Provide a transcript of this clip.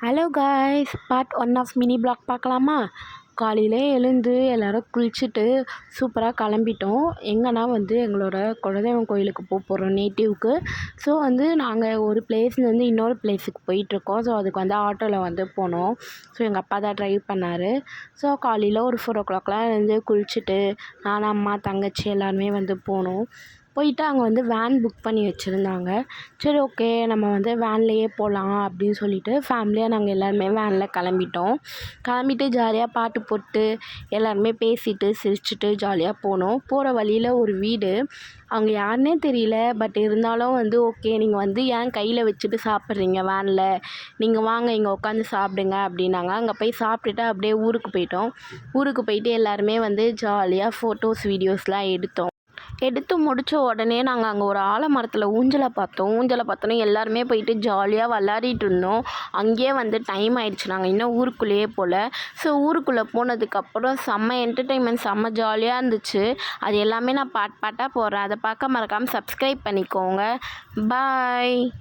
Hello guys, part 1 of mini vlog பார்க்கலாமா? காலையிலே எழுந்து எல்லோரும் குளிச்சுட்டு சூப்பராக கிளம்பிட்டோம். எங்கன்னா எங்களோட குலதெய்வம் கோயிலுக்கு போகிறோம், நேட்டிவ்க்கு. ஸோ நாங்கள் ஒரு பிளேஸ்லேருந்து இன்னொரு பிளேஸுக்கு போயிட்டுருக்கோம். ஸோ அதுக்கு ஆட்டோவில் போனோம். ஸோ எங்கள் அப்பா தான் ட்ரைவ் பண்ணார். ஸோ காலையில் ஒரு 4 o'clockலாம் எழுந்து குளிச்சுட்டு நான், அம்மா, தங்கச்சி எல்லாருமே போனோம். போயிட்டு அங்கே வேன் புக் பண்ணி வச்சுருந்தாங்க. சரி, ஓகே, நம்ம வேன்லேயே போகலாம் அப்படின்னு சொல்லிட்டு ஃபேமிலியாக நாங்கள் எல்லாருமே வேனில் கிளம்பிட்டு ஜாலியாக பாட்டு போட்டு எல்லாருமே பேசிட்டு சிரிச்சுட்டு ஜாலியாக போனோம். போகிற வழியில் ஒரு வீடு, அவங்க யாருன்னே தெரியல. பட் இருந்தாலும் ஓகே, நீங்கள் ஏன் கையில் வச்சுட்டு சாப்பிட்றீங்க வேனில், நீங்கள் வாங்க இங்கே உட்காந்து சாப்பிடுங்க அப்படின்னாங்க. அங்கே போய் சாப்பிட்டுட்டு அப்படியே ஊருக்கு போயிட்டு எல்லாருமே ஜாலியாக ஃபோட்டோஸ் வீடியோஸ்லாம் எடுத்து முடித்த உடனே நாங்கள் அங்கே ஒரு ஆலமரத்தில் ஊஞ்சலை பார்த்தோன்னே எல்லாருமே போயிட்டு ஜாலியாக விளாடிட்டு இருந்தோம். அங்கேயே டைம் ஆயிடுச்சு, நாங்கள் இன்னும் ஊருக்குள்ளேயே போகல. ஸோ ஊருக்குள்ளே போனதுக்கப்புறம் செம்ம என்டர்டெயின்மெண்ட், செம்ம ஜாலியாக இருந்துச்சு. அது எல்லாமே நான் பாட்டாக போடுறேன், அதை பார்க்க மறக்காமல் சப்ஸ்கிரைப் பண்ணிக்கோங்க. பாய்.